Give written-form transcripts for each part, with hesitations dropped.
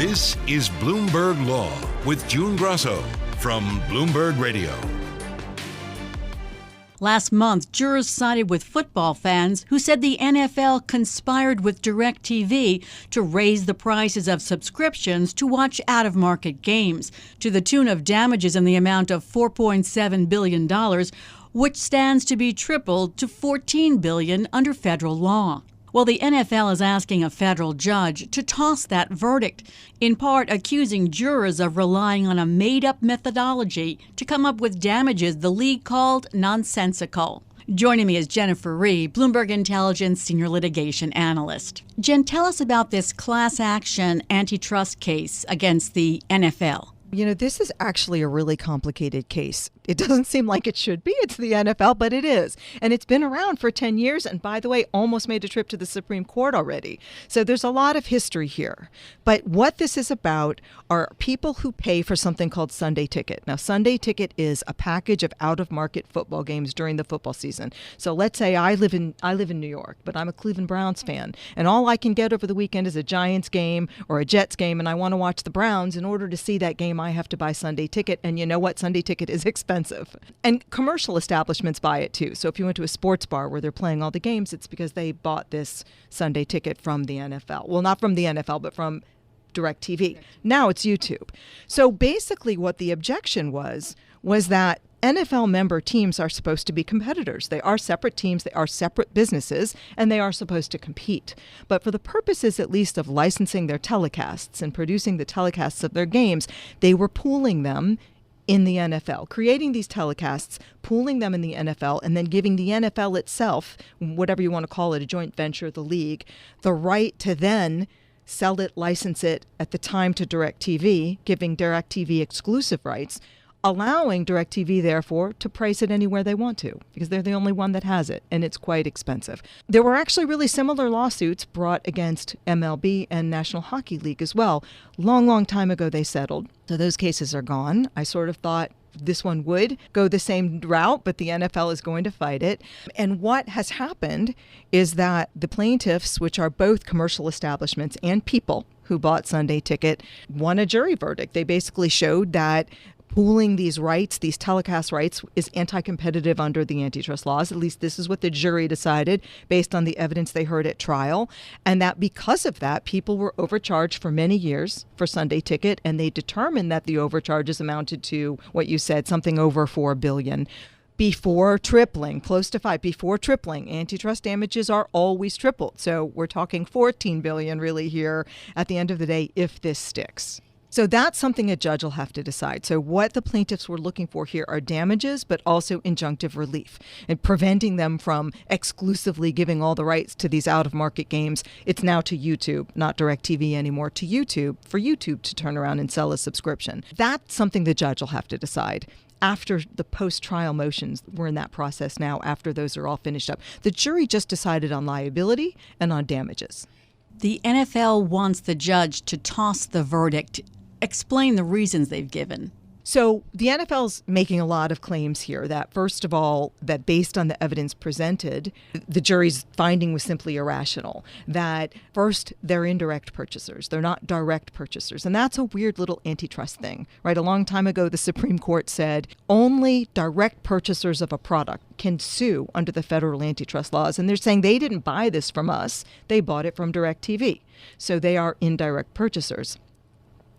This is Bloomberg Law with June Grasso from Bloomberg Radio. Last month, jurors sided with football fans who said the NFL conspired with DirecTV to raise the prices of subscriptions to watch out-of-market games, to the tune of damages in the amount of $4.7 billion, which stands to be tripled to $14 billion under federal law. Well, the NFL is asking a federal judge to toss that verdict, in part accusing jurors of relying on a made-up methodology to come up with damages the league called nonsensical. Joining me is Jennifer Rhee, Bloomberg Intelligence Senior Litigation Analyst. Jen, tell us about this class action antitrust case against the NFL. You know, this is actually a really complicated case. It doesn't seem like it should be. It's the NFL, but it is. And it's been around for 10 years. And by the way, almost made a trip to the Supreme Court already. So there's a lot of history here. But what this is about are people who pay for something called Sunday Ticket. Now, Sunday Ticket is a package of out-of-market football games during the football season. So let's say I live in New York, but I'm a Cleveland Browns fan. And all I can get over the weekend is a Giants game or a Jets game. And I want to watch the Browns. In order to see that game, I have to buy Sunday Ticket. And you know what? Sunday Ticket is expensive. And commercial establishments buy it too. So if you went to a sports bar where they're playing all the games, it's because they bought this Sunday Ticket from the NFL. Well, not from the NFL, but from DirecTV. Now it's YouTube. So basically what the objection was that NFL member teams are supposed to be competitors. They are separate teams, they are separate businesses, and they are supposed to compete. But for the purposes, at least, of licensing their telecasts and producing the telecasts of their games, they were pooling them in the NFL, creating these telecasts, pooling them in the NFL, and then giving the NFL itself, whatever you want to call it, a joint venture, the league, the right to then sell it, license it at the time to DirecTV, giving DirecTV exclusive rights, allowing DirecTV, therefore, to price it anywhere they want to, because they're the only one that has it, and it's quite expensive. There were actually really similar lawsuits brought against MLB and National Hockey League as well. Long time ago, they settled. So those cases are gone. I sort of thought this one would go the same route, but the NFL is going to fight it. And what has happened is that the plaintiffs, which are both commercial establishments and people who bought Sunday Ticket, won a jury verdict. They basically showed that pooling these rights, these telecast rights, is anti-competitive under the antitrust laws. At least this is what the jury decided based on the evidence they heard at trial. And that because of that, people were overcharged for many years for Sunday Ticket. And they determined that the overcharges amounted to what you said, something over $4 billion. Before tripling, close to $5 billion, before tripling. Antitrust damages are always tripled. So we're talking $14 billion really here at the end of the day if this sticks. So that's something a judge will have to decide. So what the plaintiffs were looking for here are damages, but also injunctive relief and preventing them from exclusively giving all the rights to these out-of-market games. It's now to YouTube, not DirecTV anymore, to YouTube, for YouTube to turn around and sell a subscription. That's something the judge will have to decide. After the post-trial motions, we're in that process now, after those are all finished up. The jury just decided on liability and on damages. The NFL wants the judge to toss the verdict. Explain the reasons they've given. So the NFL's making a lot of claims here that, first of all, that based on the evidence presented, the jury's finding was simply irrational. That first, they're indirect purchasers. They're not direct purchasers. And that's a weird little antitrust thing, right? A long time ago, the Supreme Court said only direct purchasers of a product can sue under the federal antitrust laws. And they're saying they didn't buy this from us. They bought it from DirecTV. So they are indirect purchasers.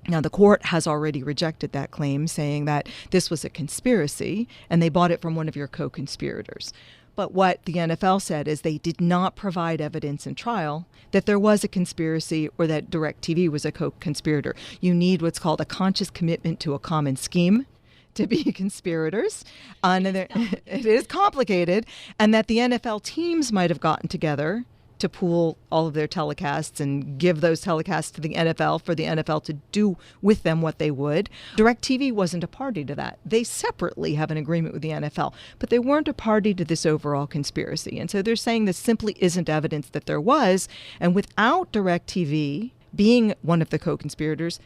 Now, the court has already rejected that claim, saying that this was a conspiracy and they bought it from one of your co-conspirators. But what the NFL said is they did not provide evidence in trial that there was a conspiracy or that DirecTV was a co-conspirator. You need what's called a conscious commitment to a common scheme to be conspirators. And it is complicated. And that the NFL teams might have gotten together to pool all of their telecasts and give those telecasts to the NFL for the NFL to do with them what they would. DirecTV wasn't a party to that. They separately have an agreement with the NFL, but they weren't a party to this overall conspiracy. And so they're saying this simply isn't evidence that there was. And without DirecTV being one of the co-conspirators,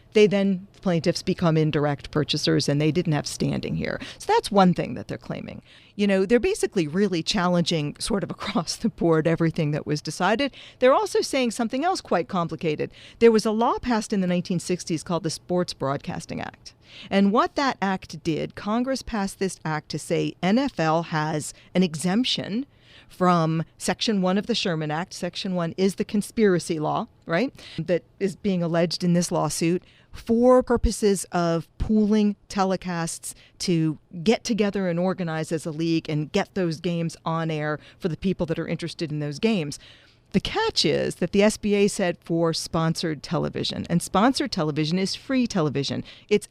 plaintiffs become indirect purchasers and they didn't have standing here. So that's one thing that they're claiming. They're basically really challenging sort of across the board everything that was decided. They're also saying something else quite complicated. There was a law passed in the 1960s called the Sports Broadcasting Act. And what that act did, Congress passed this act to say NFL has an exemption from Section 1 of the Sherman Act. Section 1 is the conspiracy law, right, that is being alleged in this lawsuit for purposes of pooling telecasts to get together and organize as a league and get those games on air for the people that are interested in those games. The catch is that the SBA said for sponsored television, and sponsored television is free television. It's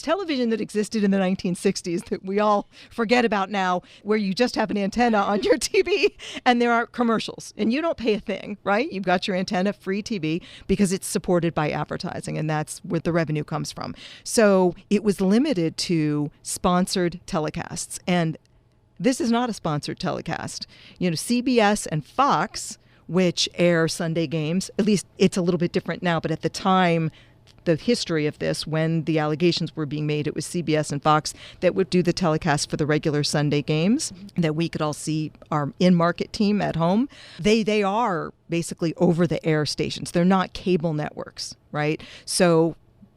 television that existed in the 1960s that we all forget about now, where you just have an antenna on your TV and there are commercials and you don't pay a thing, right? You've got your antenna, free TV, because it's supported by advertising, and that's where the revenue comes from. So it was limited to sponsored telecasts, and this is not a sponsored telecast. CBS and Fox, which air Sunday games. At least it's a little bit different now, but at the time, the history of this, when the allegations were being made, it was CBS and Fox that would do the telecast for the regular Sunday games that we could all see our in-market team at home. They are basically over-the-air stations. They're not cable networks, right? So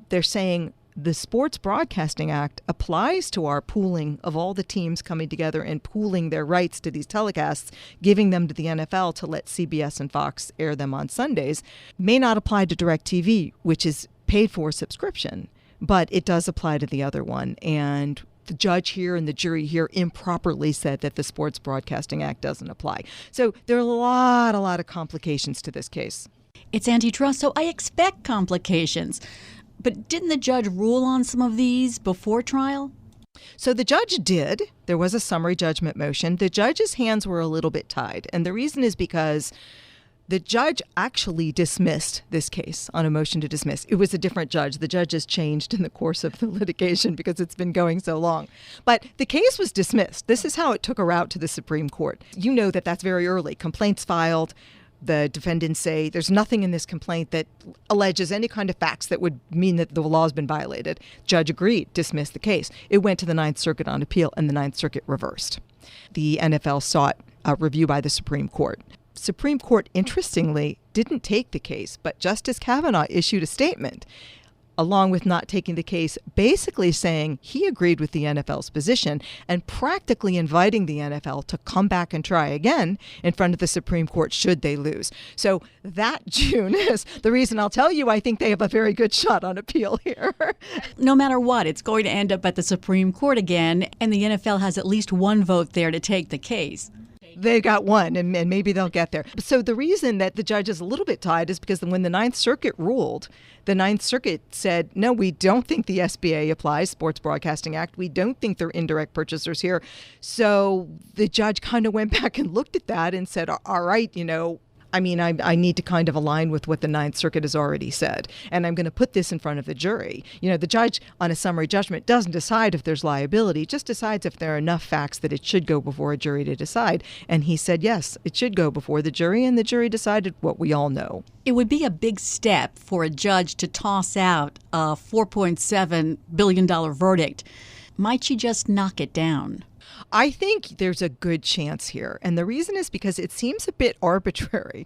they're saying the Sports Broadcasting Act applies to our pooling of all the teams coming together and pooling their rights to these telecasts, giving them to the NFL to let CBS and Fox air them on Sundays. May not apply to DirecTV, which is paid for subscription, but it does apply to the other one. And the judge here and the jury here improperly said that the Sports Broadcasting Act doesn't apply. So there are a lot of complications to this case. It's antitrust, so I expect complications. But didn't the judge rule on some of these before trial? So the judge did. There was a summary judgment motion. The judge's hands were a little bit tied. And the reason is because the judge actually dismissed this case on a motion to dismiss. It was a different judge. The judge has changed in the course of the litigation because it's been going so long. But the case was dismissed. This is how it took a route to the Supreme Court. You know that that's very early. Complaints filed. The defendants say there's nothing in this complaint that alleges any kind of facts that would mean that the law has been violated. Judge agreed, dismissed the case. It went to the Ninth Circuit on appeal, and the Ninth Circuit reversed. The NFL sought a review by the Supreme Court. Supreme Court, interestingly, didn't take the case, but Justice Kavanaugh issued a statement along with not taking the case, basically saying he agreed with the NFL's position and practically inviting the NFL to come back and try again in front of the Supreme Court should they lose. So that, June, is the reason I'll tell you I think they have a very good shot on appeal here. No matter what, it's going to end up at the Supreme Court again, and the NFL has at least one vote there to take the case. They got one, and maybe they'll get there. So the reason that the judge is a little bit tied is because when the Ninth Circuit ruled, the Ninth Circuit said, no, we don't think the SBA applies, Sports Broadcasting Act. We don't think they're indirect purchasers here. So the judge kind of went back and looked at that and said, all right, I need to kind of align with what the Ninth Circuit has already said, and I'm going to put this in front of the jury. The judge on a summary judgment doesn't decide if there's liability, just decides if there are enough facts that it should go before a jury to decide. And he said, yes, it should go before the jury, and the jury decided what we all know. It would be a big step for a judge to toss out a $4.7 billion verdict. Might she just knock it down? I think there's a good chance here. And the reason is because it seems a bit arbitrary.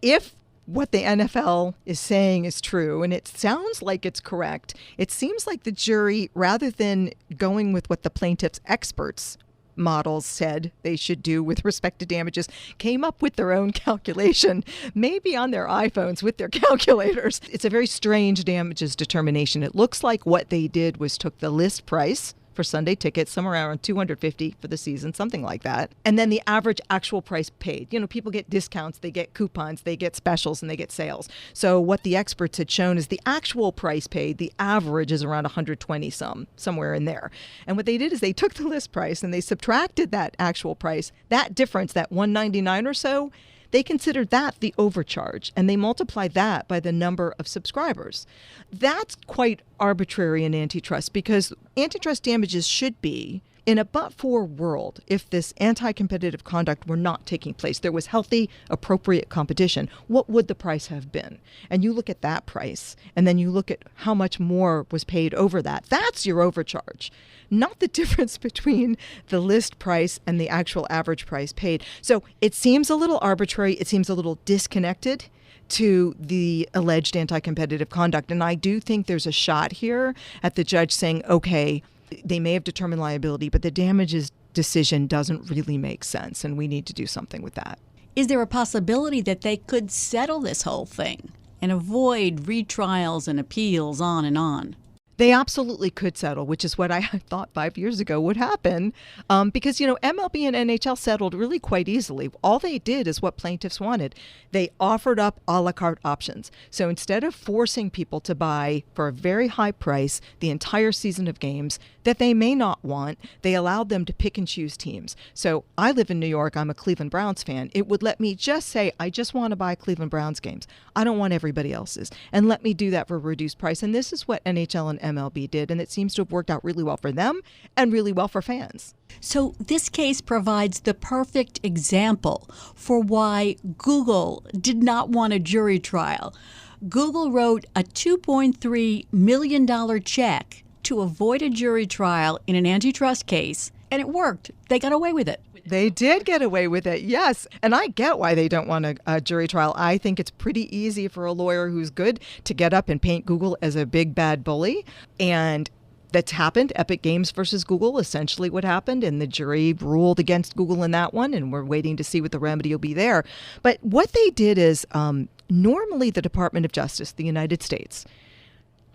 If what the NFL is saying is true, and it sounds like it's correct, it seems like the jury, rather than going with what the plaintiff's experts models said they should do with respect to damages, came up with their own calculation, maybe on their iPhones with their calculators. It's a very strange damages determination. It looks like what they did was took the list price for Sunday tickets, somewhere around $250 for the season, something like that. And then the average actual price paid. People get discounts, they get coupons, they get specials, and they get sales. So what the experts had shown is the actual price paid, the average is around $120 somewhere in there. And what they did is they took the list price and they subtracted that actual price, that difference, that $199 or so, they considered that the overcharge, and they multiplied that by the number of subscribers. That's quite arbitrary in antitrust, because antitrust damages should be in a but-for world, if this anti-competitive conduct were not taking place, there was healthy, appropriate competition, what would the price have been? And you look at that price, and then you look at how much more was paid over that. That's your overcharge, not the difference between the list price and the actual average price paid. So it seems a little arbitrary. It seems a little disconnected to the alleged anti-competitive conduct. And I do think there's a shot here at the judge saying, okay, they may have determined liability, but the damages decision doesn't really make sense, and we need to do something with that. Is there a possibility that they could settle this whole thing and avoid retrials and appeals on and on? They absolutely could settle, which is what I thought 5 years ago would happen. Because, MLB and NHL settled really quite easily. All they did is what plaintiffs wanted. They offered up a la carte options. So instead of forcing people to buy for a very high price the entire season of games that they may not want, they allowed them to pick and choose teams. So I live in New York. I'm a Cleveland Browns fan. It would let me just say, I just want to buy Cleveland Browns games. I don't want everybody else's. And let me do that for a reduced price. And this is what NHL and MLB did, and it seems to have worked out really well for them and really well for fans. So this case provides the perfect example for why Google did not want a jury trial. Google wrote a $2.3 million check to avoid a jury trial in an antitrust case, and it worked. They got away with it. They did get away with it, yes. And I get why they don't want a jury trial. I think it's pretty easy for a lawyer who's good to get up and paint Google as a big bad bully. And that's happened. Epic Games versus Google, essentially what happened. And the jury ruled against Google in that one. And we're waiting to see what the remedy will be there. But what they did is normally the Department of Justice, the United States,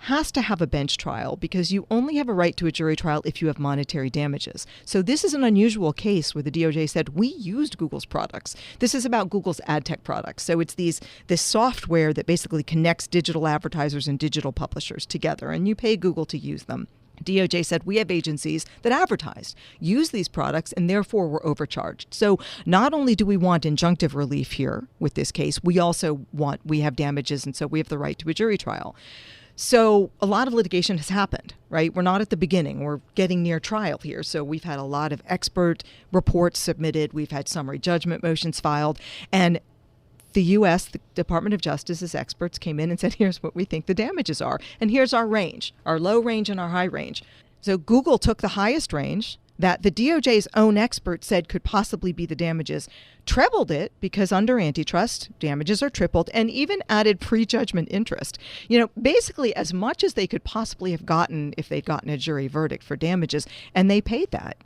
has to have a bench trial because you only have a right to a jury trial if you have monetary damages. So this is an unusual case where the DOJ said, we used Google's products. This is about Google's adtech products. So it's this software that basically connects digital advertisers and digital publishers together, and you pay Google to use them. DOJ said, we have agencies that advertise, use these products, and therefore we're overcharged. So not only do we want injunctive relief here with this case, we have damages, and so we have the right to a jury trial. So a lot of litigation has happened, right? We're not at the beginning. We're getting near trial here. So we've had a lot of expert reports submitted. We've had summary judgment motions filed. And the U.S., the Department of Justice's experts came in and said, here's what we think the damages are. And here's our range, our low range and our high range. So Google took the highest range that the DOJ's own experts said could possibly be the damages, trebled it because under antitrust, damages are tripled, and even added prejudgment interest. Basically as much as they could possibly have gotten if they'd gotten a jury verdict for damages, and they paid that.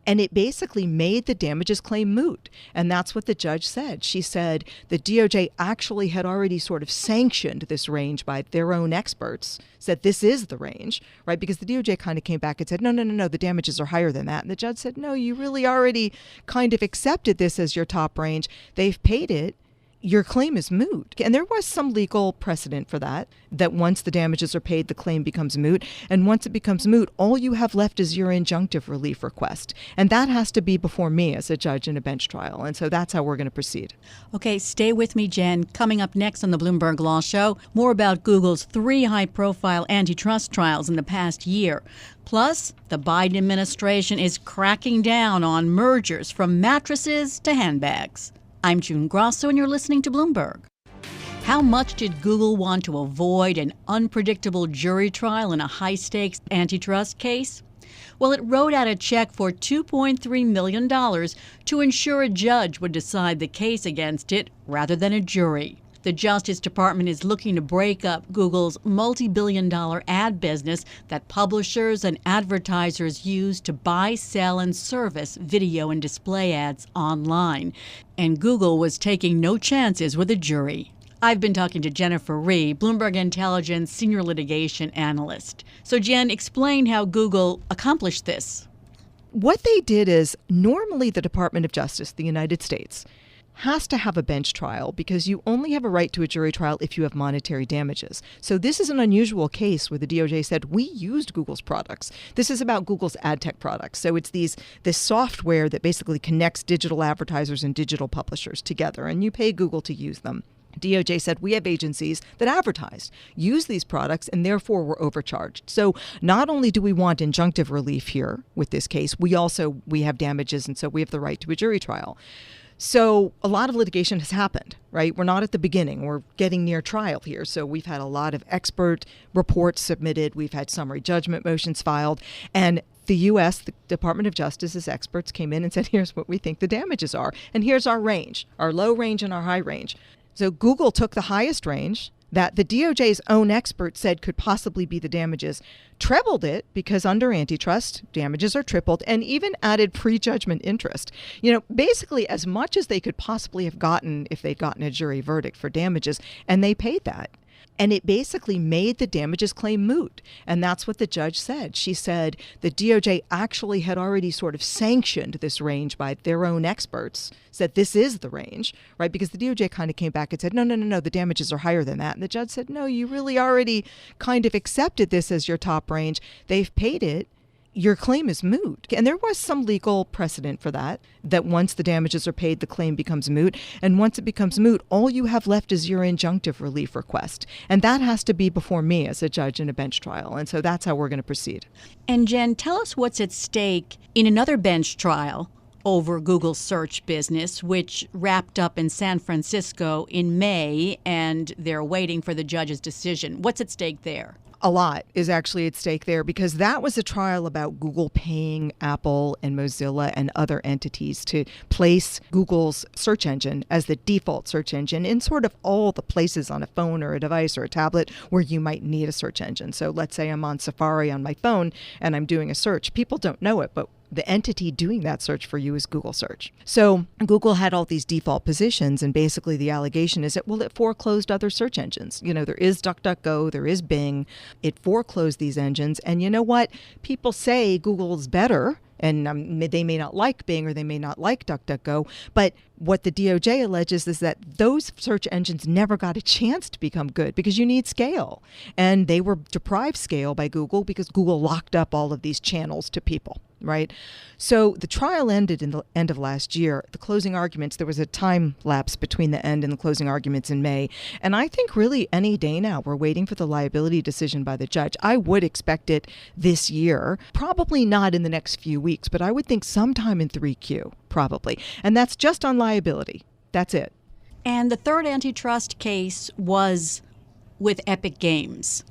And it basically made the damages claim moot. And that's what the judge said. She said the DOJ actually had already sort of sanctioned this range by their own experts, said this is the range, right? Because the DOJ kind of came back and said, no, the damages are higher than that. And the judge said, no, you really already kind of accepted this as your top range. They've paid it. Your claim is moot. And there was some legal precedent for that once the damages are paid, the claim becomes moot. And once it becomes moot, all you have left is your injunctive relief request. And that has to be before me as a judge in a bench trial. And so that's how we're going to proceed. Okay, stay with me, Jen. Coming up next on the Bloomberg Law Show, more about Google's 3 high-profile antitrust trials in the past year. Plus, the Biden administration is cracking down on mergers from mattresses to handbags. I'm June Grasso, and you're listening to Bloomberg. How much did Google want to avoid an unpredictable jury trial in a high-stakes antitrust case? Well, it wrote out a check for $2.3 million to ensure a judge would decide the case against it rather than a jury. The Justice Department is looking to break up Google's multi-billion-dollar ad business that publishers and advertisers use to buy, sell, and service video and display ads online. And Google was taking no chances with a jury. I've been talking to Jennifer Rhee, Bloomberg Intelligence Senior Litigation Analyst. So, Jen, explain how Google accomplished this. What they did is normally the Department of Justice, the United States, has to have a bench trial because you only have a right to a jury trial if you have monetary damages. So this is an unusual case where the DOJ said, we used Google's products. This is about Google's adtech products. So it's this software that basically connects digital advertisers and digital publishers together, and you pay Google to use them. DOJ said we have agencies that advertised, use these products, and therefore were overcharged. So not only do we want injunctive relief here with this case, we have damages, and so we have the right to a jury trial. So a lot of litigation has happened, right? We're not at the beginning. We're getting near trial here. So we've had a lot of expert reports submitted. We've had summary judgment motions filed. And the U.S., the Department of Justice's experts came in and said, here's what we think the damages are. And here's our range, our low range and our high range. So Google took the highest range that the DOJ's own expert said could possibly be the damages, trebled it because under antitrust, damages are tripled, and even added prejudgment interest. Basically as much as they could possibly have gotten if they'd gotten a jury verdict for damages, and they paid that. And it basically made the damages claim moot. And that's what the judge said. She said the DOJ actually had already sort of sanctioned this range by their own experts, said this is the range, right? Because the DOJ kind of came back and said, no, the damages are higher than that. And the judge said, no, you really already kind of accepted this as your top range. They've paid it. Your claim is moot. And there was some legal precedent for that once the damages are paid, the claim becomes moot. And once it becomes moot, all you have left is your injunctive relief request. And that has to be before me as a judge in a bench trial. And so that's how we're going to proceed. And Jen, tell us what's at stake in another bench trial over Google's search business, which wrapped up in San Francisco in May, and they're waiting for the judge's decision. What's at stake there? A lot is actually at stake there because that was a trial about Google paying Apple and Mozilla and other entities to place Google's search engine as the default search engine in sort of all the places on a phone or a device or a tablet where you might need a search engine. So let's say I'm on Safari on my phone and I'm doing a search. People don't know it, but the entity doing that search for you is Google Search. So Google had all these default positions, and basically the allegation is that, it foreclosed other search engines. There is DuckDuckGo, there is Bing. It foreclosed these engines. And you know what? People say Google's better, and they may not like Bing or they may not like DuckDuckGo, but what the DOJ alleges is that those search engines never got a chance to become good because you need scale. And they were deprived scale by Google because Google locked up all of these channels to people, right? So the trial ended in the end of last year. The closing arguments, there was a time lapse between the end and the closing arguments in May. And I think really any day now, we're waiting for the liability decision by the judge. I would expect it this year, probably not in the next few weeks, but I would think sometime in 3Q, probably. And that's just on liability. That's it. And the third antitrust case was with Epic Games,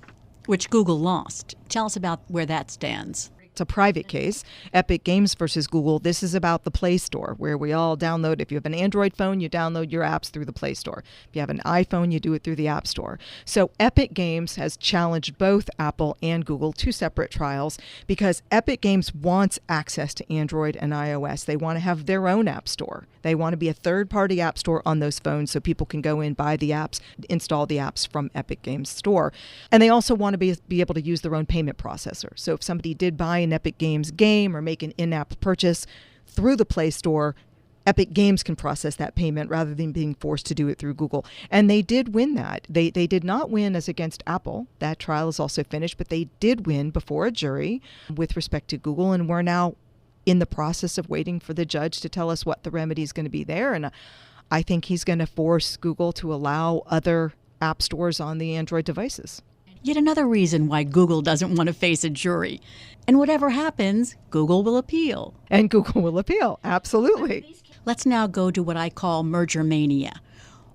which Google lost. Tell us about where that stands. It's a private case, Epic Games versus Google. This is about the Play Store, where we all download. If you have an Android phone, you download your apps through the Play Store. If you have an iPhone, you do it through the App Store. So Epic Games has challenged both Apple and Google, two separate trials, because Epic Games wants access to Android and iOS. They want to have their own App Store. They want to be a third-party App Store on those phones so people can go in, buy the apps, install the apps from Epic Games Store. And they also want to be able to use their own payment processor. So if somebody did buy an Epic Games game or make an in-app purchase through the Play Store, Epic Games can process that payment rather than being forced to do it through Google. And they did win that. They did not win as against Apple. That trial is also finished, but they did win before a jury with respect to Google, and we're now in the process of waiting for the judge to tell us what the remedy is going to be there. And I think he's going to force Google to allow other app stores on the Android devices. Yet another reason why Google doesn't want to face a jury. And whatever happens, Google will appeal. And Google will appeal, absolutely. Let's now go to what I call merger mania,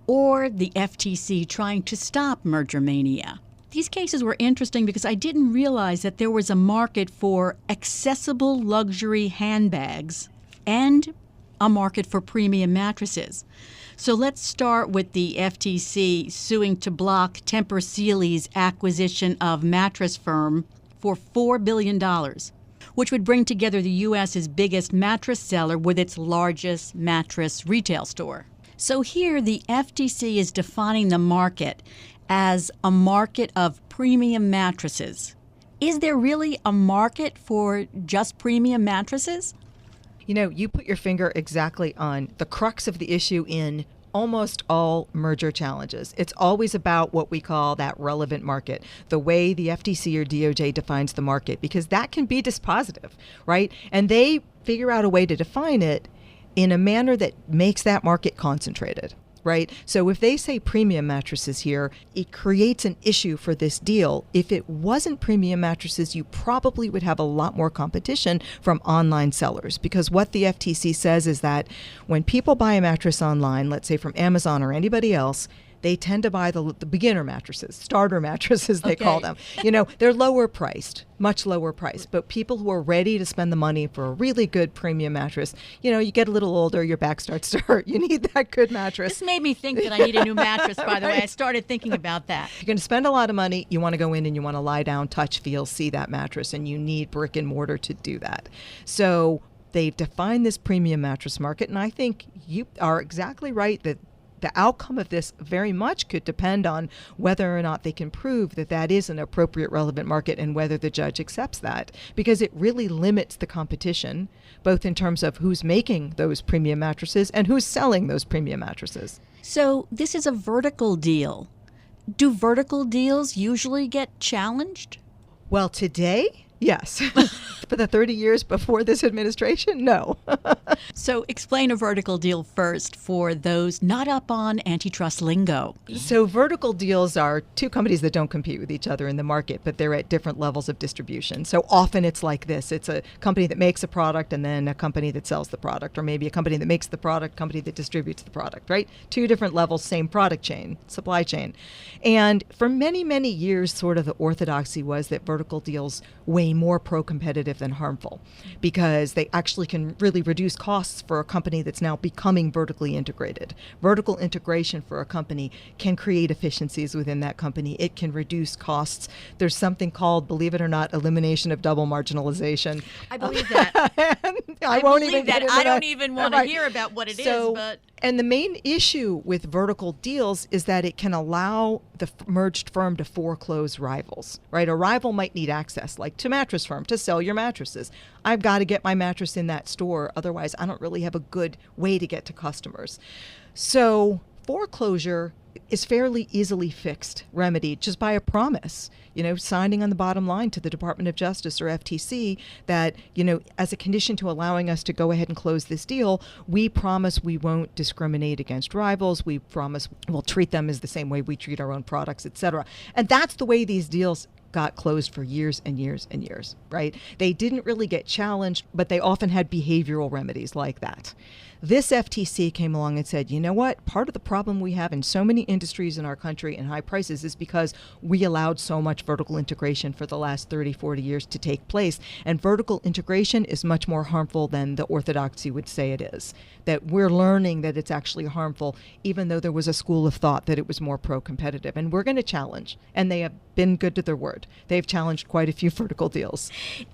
or the FTC trying to stop merger mania. These cases were interesting because I didn't realize that there was a market for accessible luxury handbags and a market for premium mattresses. So let's start with the FTC suing to block Tempur Sealy's acquisition of mattress firm for $4 billion, which would bring together the U.S.'s biggest mattress seller with its largest mattress retail store. So here the FTC is defining the market as a market of premium mattresses. Is there really a market for just premium mattresses? You put your finger exactly on the crux of the issue in almost all merger challenges. It's always about what we call that relevant market, the way the FTC or DOJ defines the market, because that can be dispositive, right? And they figure out a way to define it in a manner that makes that market concentrated. right? So if they say premium mattresses here, it creates an issue for this deal. If it wasn't premium mattresses, you probably would have a lot more competition from online sellers, because what the FTC says is that when people buy a mattress online, let's say from Amazon or anybody else, they tend to buy the beginner mattresses, starter mattresses, they call them. They're lower priced, much lower priced. But people who are ready to spend the money for a really good premium mattress, you get a little older, your back starts to hurt. You need that good mattress. This made me think that I need a new mattress, by the way. I started thinking about that. You're going to spend a lot of money. You want to go in and you want to lie down, touch, feel, see that mattress, and you need brick and mortar to do that. So they've defined this premium mattress market, and I think you are exactly right that the outcome of this very much could depend on whether or not they can prove that that is an appropriate relevant market and whether the judge accepts that, because it really limits the competition, both in terms of who's making those premium mattresses and who's selling those premium mattresses. So this is a vertical deal. Do vertical deals usually get challenged? Well, today, yes. For the 30 years before this administration, no. So explain a vertical deal first for those not up on antitrust lingo. So vertical deals are two companies that don't compete with each other in the market, but they're at different levels of distribution. So often it's like this. It's a company that makes a product and then a company that sells the product, or maybe a company that makes the product, company that distributes the product, right? Two different levels, same product chain, supply chain. And for many, many years, sort of the orthodoxy was that vertical deals way more pro-competitive than harmful, because they actually can really reduce costs for a company that's now becoming vertically integrated. Vertical integration for a company can create efficiencies within that company. It can reduce costs. There's something called, believe it or not, elimination of double marginalization. I believe that. I won't even get into that. I don't even want to hear about what it is, but... And the main issue with vertical deals is that it can allow the merged firm to foreclose rivals, right? A rival might need access, like to mattress firm, to sell your mattresses. I've got to get my mattress in that store. Otherwise, I don't really have a good way to get to customers. So foreclosure is fairly easily fixed, remedied just by a promise, signing on the bottom line to the Department of Justice or FTC that, as a condition to allowing us to go ahead and close this deal, we promise we won't discriminate against rivals. We promise we'll treat them as the same way we treat our own products, et cetera. And that's the way these deals got closed for years and years and years, right? They didn't really get challenged, but they often had behavioral remedies like that. This FTC came along and said, you know what? Part of the problem we have in so many industries in our country and high prices is because we allowed so much vertical integration for the last 30, 40 years to take place. And vertical integration is much more harmful than the orthodoxy would say it is. That we're learning that it's actually harmful, even though there was a school of thought that it was more pro-competitive. And we're going to challenge. And they have been good to their word. They've challenged quite a few vertical deals.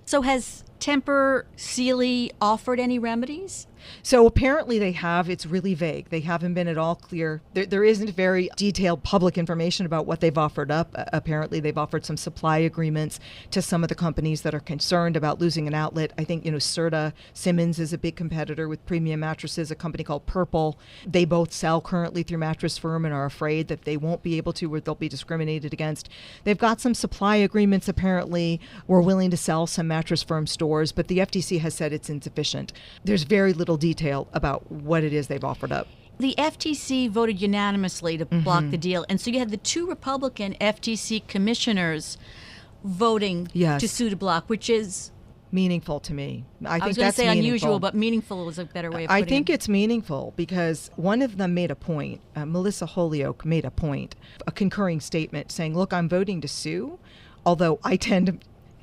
So has Tempur Sealy offered any remedies? So apparently they have. It's really vague. They haven't been at all clear. There isn't very detailed public information about what they've offered up. Apparently they've offered some supply agreements to some of the companies that are concerned about losing an outlet. I think, Serta Simmons is a big competitor with premium mattresses, a company called Purple. They both sell currently through Mattress Firm and are afraid that they won't be able to, or they'll be discriminated against. They've got some supply agreements, apparently. We're willing to sell some Mattress Firm stores, but the FTC has said it's insufficient. There's very little detail about what it is they've offered up. The FTC voted unanimously to block the deal, and so you had the two Republican FTC commissioners voting to sue to block, which is meaningful to me. I was going to say unusual, but meaningful is a better way of putting it. I think it's meaningful because one of them made a point, Melissa Holyoke made a point, a concurring statement saying, look, I'm voting to sue, although I tend to...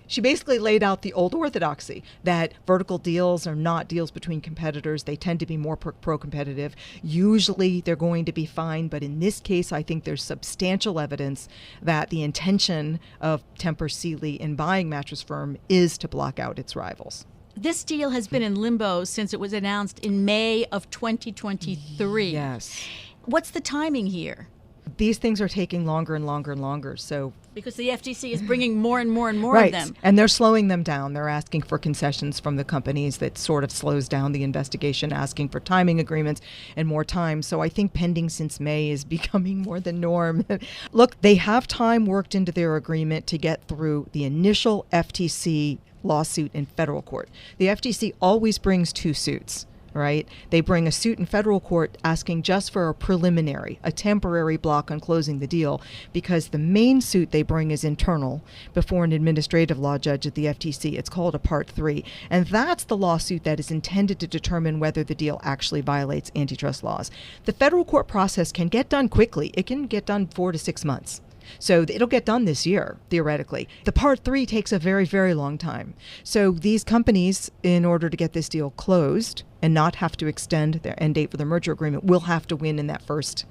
She basically laid out the old orthodoxy that vertical deals are not deals between competitors. They tend to be more pro-competitive. Usually they're going to be fine, but in this case, I think there's substantial evidence that the intention of Tempur Sealy in buying Mattress Firm is to block out its rivals. This deal has been in limbo since it was announced in May of 2023. Yes. What's the timing here? These things are taking longer and longer and longer, so... Because the FTC is bringing more and more and more of them. And they're slowing them down. They're asking for concessions from the companies that sort of slows down the investigation, asking for timing agreements and more time. So I think pending since May is becoming more the norm. Look, they have time worked into their agreement to get through the initial FTC lawsuit in federal court. The FTC always brings two suits. right? They bring a suit in federal court asking just for a preliminary, a temporary block on closing the deal, because the main suit they bring is internal before an administrative law judge at the FTC. It's called a Part 3. And that's the lawsuit that is intended to determine whether the deal actually violates antitrust laws. The federal court process can get done quickly. It can get done 4 to 6 months. So it'll get done this year, theoretically. The Part 3 takes a very, very long time. So these companies, in order to get this deal closed and not have to extend their end date for the merger agreement, will have to win in that first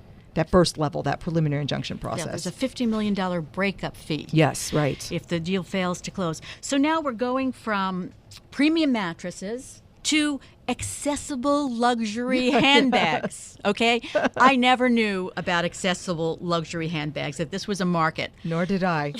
level, that preliminary injunction process. Yeah, there's a $50 million breakup fee. Yes, right. If the deal fails to close. So now we're going from premium mattresses to accessible luxury handbags, okay? I never knew about accessible luxury handbags, that this was a market. Nor did I.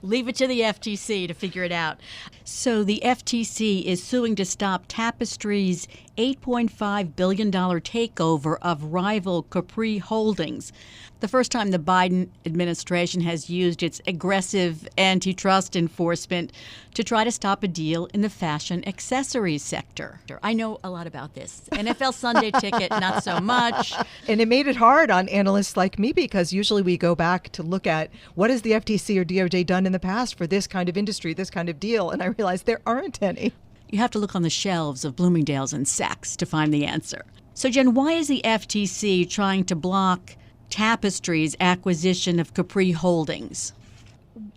Leave it to the FTC to figure it out. So the FTC is suing to stop Tapestry's $8.5 billion takeover of rival Capri Holdings. The first time the Biden administration has used its aggressive antitrust enforcement to try to stop a deal in the fashion accessories sector. I know a lot about this. NFL Sunday Ticket, not so much. And it made it hard on analysts like me, because usually we go back to look at what has the FTC or DOJ done in the past for this kind of industry, this kind of deal, and I realized there aren't any. You have to look on the shelves of Bloomingdale's and Saks to find the answer. So, Jen, why is the FTC trying to block Tapestry's acquisition of Capri Holdings?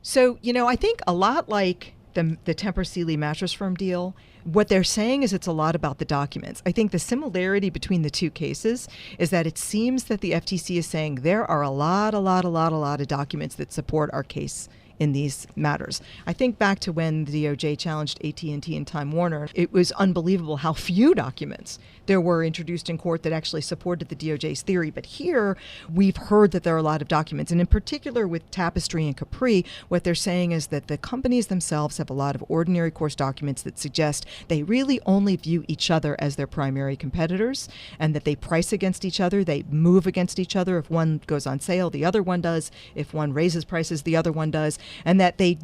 So, I think a lot like the Tempur Sealy mattress firm deal, what they're saying is it's a lot about the documents. I think the similarity between the two cases is that it seems that the FTC is saying there are a lot of documents that support our case in these matters. I think back to when the DOJ challenged AT&T and Time Warner. It was unbelievable how few documents there were introduced in court that actually supported the DOJ's theory. But here, we've heard that there are a lot of documents. And in particular with Tapestry and Capri, what they're saying is that the companies themselves have a lot of ordinary course documents that suggest they really only view each other as their primary competitors, and that they price against each other, they move against each other. If one goes on sale, the other one does. If one raises prices, the other one does. And that they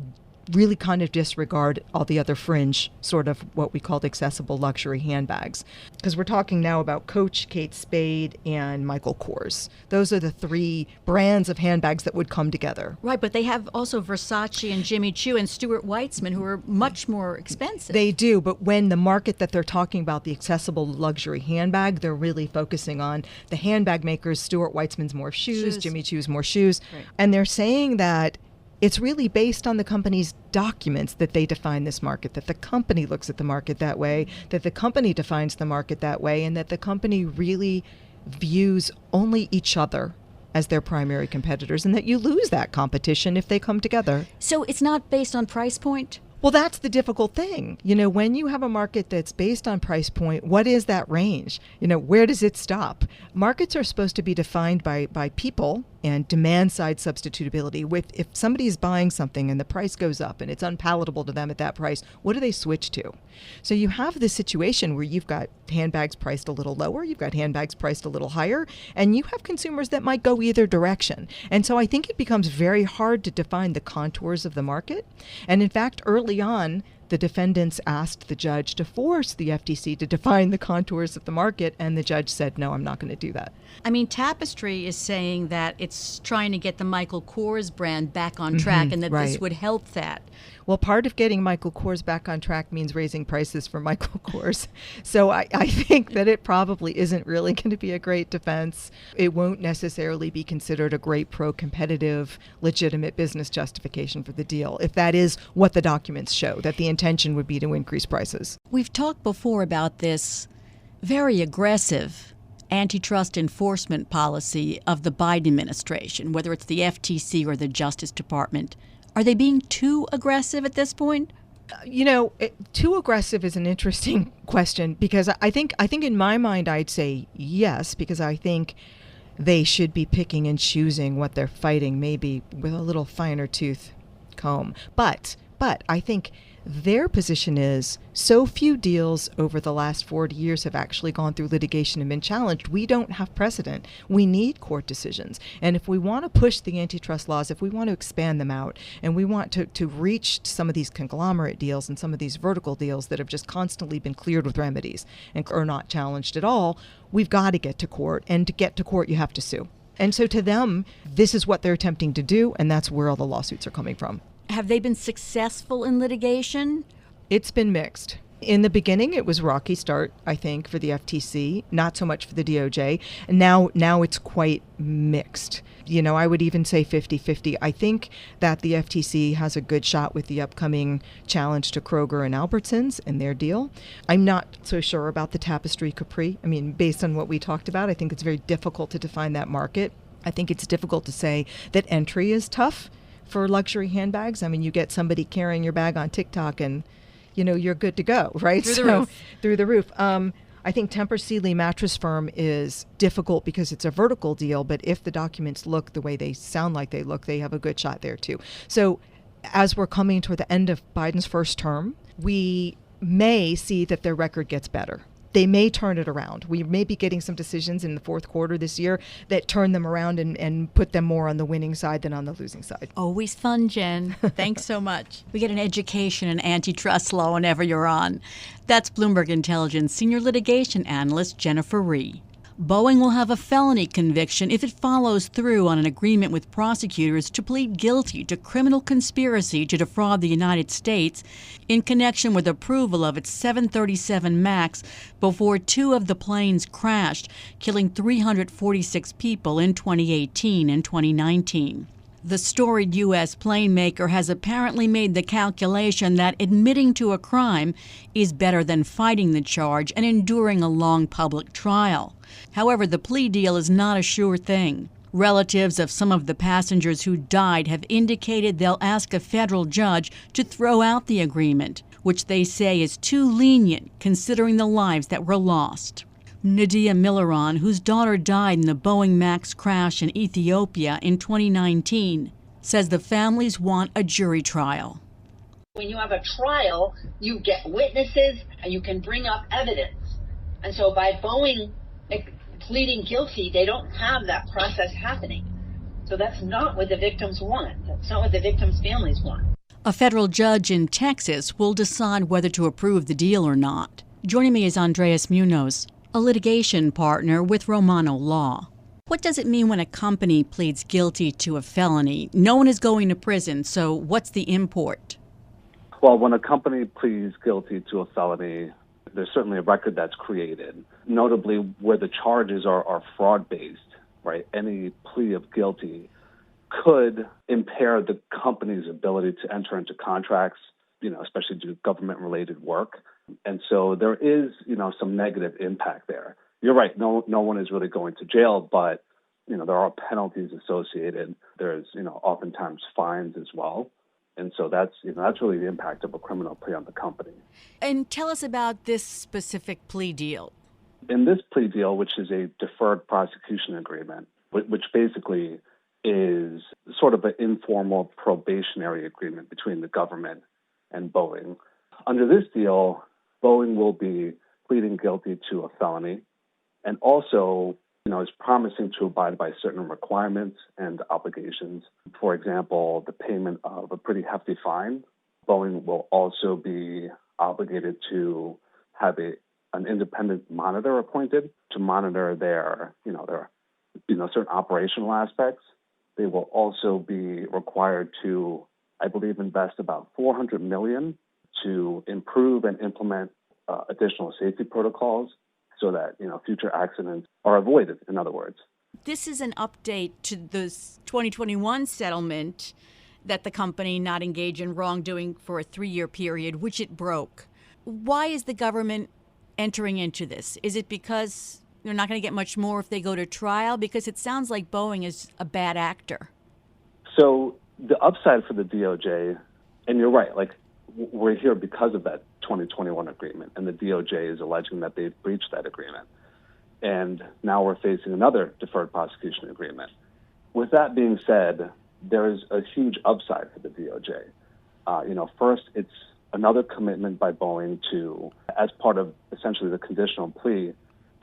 really kind of disregard all the other fringe, sort of what we called accessible luxury handbags. Because we're talking now about Coach, Kate Spade, and Michael Kors. Those are the three brands of handbags that would come together. Right, but they have also Versace and Jimmy Choo and Stuart Weitzman, who are much more expensive. They do, but when the market that they're talking about, the accessible luxury handbag, they're really focusing on the handbag makers. Stuart Weitzman's more shoes. Jimmy Choo's more shoes. Right. And they're saying that it's really based on the company's documents that they define this market, that the company looks at the market that way, that the company defines the market that way, and that the company really views only each other as their primary competitors, and that you lose that competition if they come together. So it's not based on price point? Well, that's the difficult thing. When you have a market that's based on price point, what is that range? Where does it stop? Markets are supposed to be defined by people and demand side substitutability. If somebody is buying something and the price goes up and it's unpalatable to them at that price, what do they switch to? So you have this situation where you've got handbags priced a little lower, you've got handbags priced a little higher, and you have consumers that might go either direction. And so I think it becomes very hard to define the contours of the market. And in fact, early on, the defendants asked the judge to force the FTC to define the contours of the market, and the judge said, no, I'm not going to do that. I mean, Tapestry is saying that it's trying to get the Michael Kors brand back on track, and that this would help that. Well, part of getting Michael Kors back on track means raising prices for Michael Kors. So I think that it probably isn't really going to be a great defense. It won't necessarily be considered a great pro-competitive, legitimate business justification for the deal, if that is what the documents show, that the intention would be to increase prices. We've talked before about this very aggressive antitrust enforcement policy of the Biden administration, whether it's the FTC or the Justice Department. Are they being too aggressive at this point? Too aggressive is an interesting question, because I think in my mind I'd say yes, because I think they should be picking and choosing what they're fighting, maybe with a little finer tooth comb. But I think Their position is so few deals over the last 40 years have actually gone through litigation and been challenged. We don't have precedent. We need court decisions. And if we want to push the antitrust laws, if we want to expand them out, and we want to reach some of these conglomerate deals and some of these vertical deals that have just constantly been cleared with remedies and are not challenged at all, we've got to get to court. And to get to court, you have to sue. And so to them, this is what they're attempting to do, and that's where all the lawsuits are coming from. Have they been successful in litigation? It's been mixed. In the beginning, it was rocky start, I think, for the FTC, not so much for the DOJ. And now it's quite mixed. I would even say 50-50. I think that the FTC has a good shot with the upcoming challenge to Kroger and Albertsons and their deal. I'm not so sure about the Tapestry Capri. I mean, based on what we talked about, I think it's very difficult to define that market. I think it's difficult to say that entry is tough for luxury handbags. I mean, you get somebody carrying your bag on TikTok and, you're good to go, right? Through the roof. I think Tempur Sealy Mattress Firm is difficult because it's a vertical deal, but if the documents look the way they sound like they look, they have a good shot there too. So as we're coming toward the end of Biden's first term, we may see that their record gets better. They may turn it around. We may be getting some decisions in the fourth quarter this year that turn them around and put them more on the winning side than on the losing side. Always fun, Jen. Thanks so much. We get an education in antitrust law whenever you're on. That's Bloomberg Intelligence Senior Litigation Analyst Jennifer Rhee. Boeing will have a felony conviction if it follows through on an agreement with prosecutors to plead guilty to criminal conspiracy to defraud the United States in connection with approval of its 737 MAX before two of the planes crashed, killing 346 people in 2018 and 2019. The storied U.S. plane maker has apparently made the calculation that admitting to a crime is better than fighting the charge and enduring a long public trial. However, the plea deal is not a sure thing. Relatives of some of the passengers who died have indicated they'll ask a federal judge to throw out the agreement, which they say is too lenient considering the lives that were lost. Nadia Milaron, whose daughter died in the Boeing MAX crash in Ethiopia in 2019, says the families want a jury trial. When you have a trial, you get witnesses and you can bring up evidence. And so by Boeing pleading guilty, they don't have that process happening. So that's not what the victims want. That's not what the victims' families want. A federal judge in Texas will decide whether to approve the deal or not. Joining me is Andreas Munoz, a litigation partner with Romano Law. What does it mean when a company pleads guilty to a felony? No one is going to prison, so what's the import? Well, when a company pleads guilty to a felony, there's certainly a record that's created. Notably, where the charges are fraud-based, right? Any plea of guilty could impair the company's ability to enter into contracts, especially do government-related work. And so there is, some negative impact there. You're right. No one is really going to jail, but, there are penalties associated. There's, oftentimes fines as well. And so that's really the impact of a criminal plea on the company. And tell us about this specific plea deal. In this plea deal, which is a deferred prosecution agreement, which basically is sort of an informal probationary agreement between the government and Boeing. Under this deal, Boeing will be pleading guilty to a felony and also, is promising to abide by certain requirements and obligations. For example, the payment of a pretty hefty fine. Boeing will also be obligated to have an independent monitor appointed to monitor their certain operational aspects. They will also be required to, I believe, invest about $400 million to improve and implement additional safety protocols so that, future accidents are avoided, in other words. This is an update to the 2021 settlement that the company not engaged in wrongdoing for a 3-year period, which it broke. Why is the government entering into this? Is it because they're not going to get much more if they go to trial? Because it sounds like Boeing is a bad actor. So the upside for the DOJ, and you're right, we're here because of that 2021 agreement, and the DOJ is alleging that they've breached that agreement. And now we're facing another deferred prosecution agreement. With that being said, there's a huge upside for the DOJ. First, it's another commitment by Boeing to, as part of essentially the conditional plea,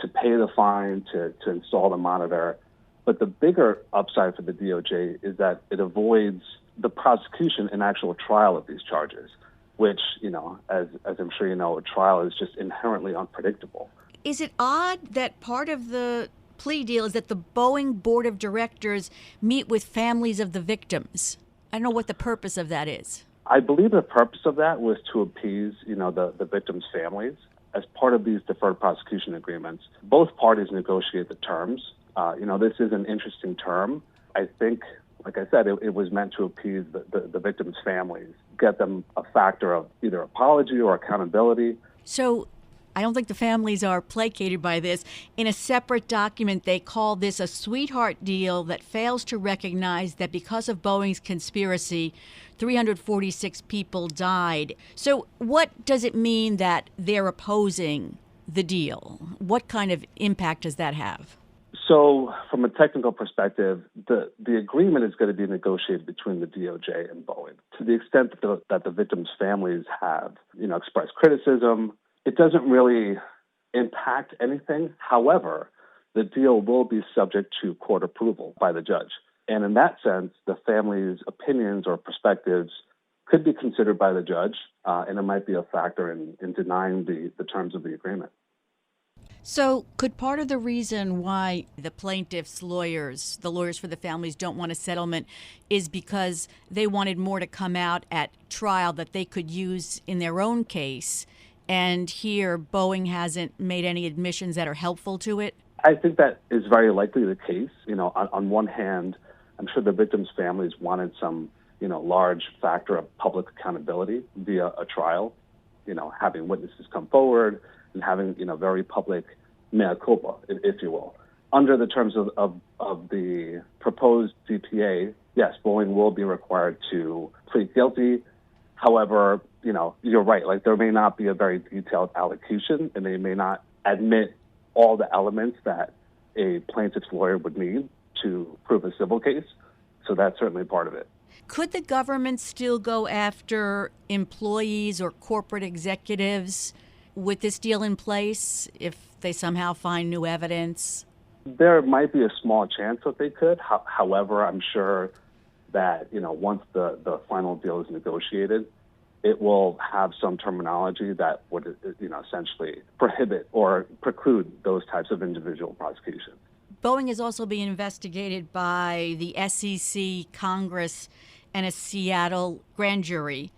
to pay the fine, to install the monitor. But the bigger upside for the DOJ is that it avoids the prosecution and actual trial of these charges, which, as I'm sure you know, a trial is just inherently unpredictable. Is it odd that part of the plea deal is that the Boeing board of directors meet with families of the victims? I don't know what the purpose of that is. I believe the purpose of that was to appease, the victims' families. As part of these deferred prosecution agreements, both parties negotiate the terms. This is an interesting term. I think, like I said, it was meant to appease the victims' families, get them a factor of either apology or accountability. So I don't think the families are placated by this. In a separate document, they call this a sweetheart deal that fails to recognize that because of Boeing's conspiracy, 346 people died. So what does it mean that they're opposing the deal? What kind of impact does that have? So from a technical perspective, the agreement is going to be negotiated between the DOJ and Boeing. To the extent that the victims' families have, expressed criticism, it doesn't really impact anything. However, the deal will be subject to court approval by the judge. And in that sense, the family's opinions or perspectives could be considered by the judge, and it might be a factor in denying the terms of the agreement. So could part of the reason why the plaintiffs' lawyers, the lawyers for the families, don't want a settlement is because they wanted more to come out at trial that they could use in their own case? And here, Boeing hasn't made any admissions that are helpful to it? I think that is very likely the case. On one hand, I'm sure the victims' families wanted some, large factor of public accountability via a trial, having witnesses come forward and having, very public mea culpa, if you will. Under the terms of the proposed DPA, yes, Boeing will be required to plead guilty. However, you're right. Like, there may not be a very detailed allocution, and they may not admit all the elements that a plaintiff's lawyer would need to prove a civil case. So that's certainly part of it. Could the government still go after employees or corporate executives with this deal in place if they somehow find new evidence? There might be a small chance that they could. However, I'm sure that, once the final deal is negotiated, it will have some terminology that would, essentially prohibit or preclude those types of individual prosecutions. Boeing is also being investigated by the SEC, Congress, and a Seattle grand jury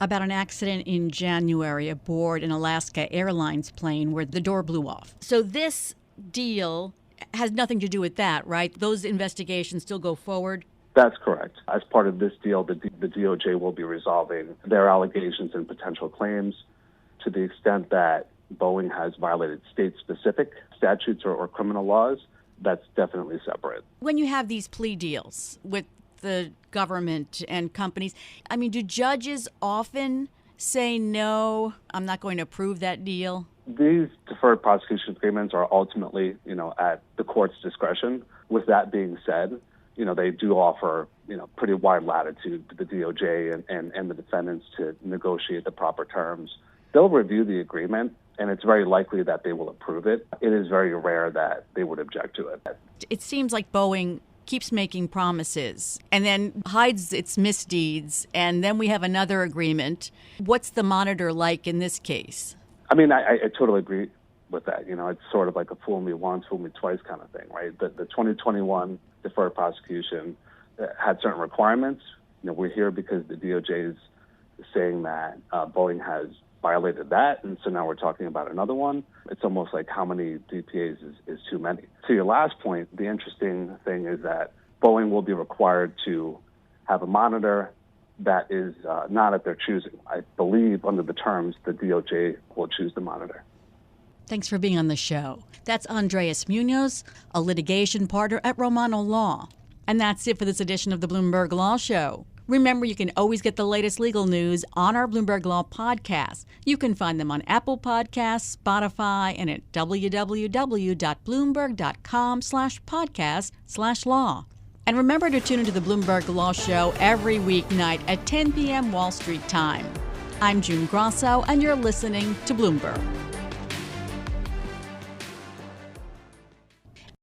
about an accident in January aboard an Alaska Airlines plane where the door blew off. So this deal has nothing to do with that, right? Those investigations still go forward? That's correct. As part of this deal, the DOJ will be resolving their allegations and potential claims. To the extent that Boeing has violated state-specific statutes or criminal laws, that's definitely separate. When you have these plea deals with the government and companies, do judges often say, no, I'm not going to approve that deal? These deferred prosecution agreements are ultimately, at the court's discretion. With that being said, they do offer, pretty wide latitude to the DOJ and the defendants to negotiate the proper terms. They'll review the agreement, and it's very likely that they will approve it. It is very rare that they would object to it. It seems like Boeing keeps making promises and then hides its misdeeds, and then we have another agreement. What's the monitor like in this case? I totally agree with that. It's sort of like a fool me once, fool me twice kind of thing, right? The 2021 deferred prosecution had certain requirements. We're here because the DOJ is saying that Boeing has violated that, and so now we're talking about another one. It's almost like how many DPAs is too many. To your last point, the interesting thing is that Boeing will be required to have a monitor that is not at their choosing. I believe under the terms, the DOJ will choose the monitor. Thanks for being on the show. That's Andreas Munoz, a litigation partner at Romano Law. And that's it for this edition of the Bloomberg Law Show. Remember, you can always get the latest legal news on our Bloomberg Law podcast. You can find them on Apple Podcasts, Spotify, and at www.bloomberg.com/podcast/law. And remember to tune into the Bloomberg Law Show every weeknight at 10 p.m. Wall Street time. I'm June Grasso, and you're listening to Bloomberg.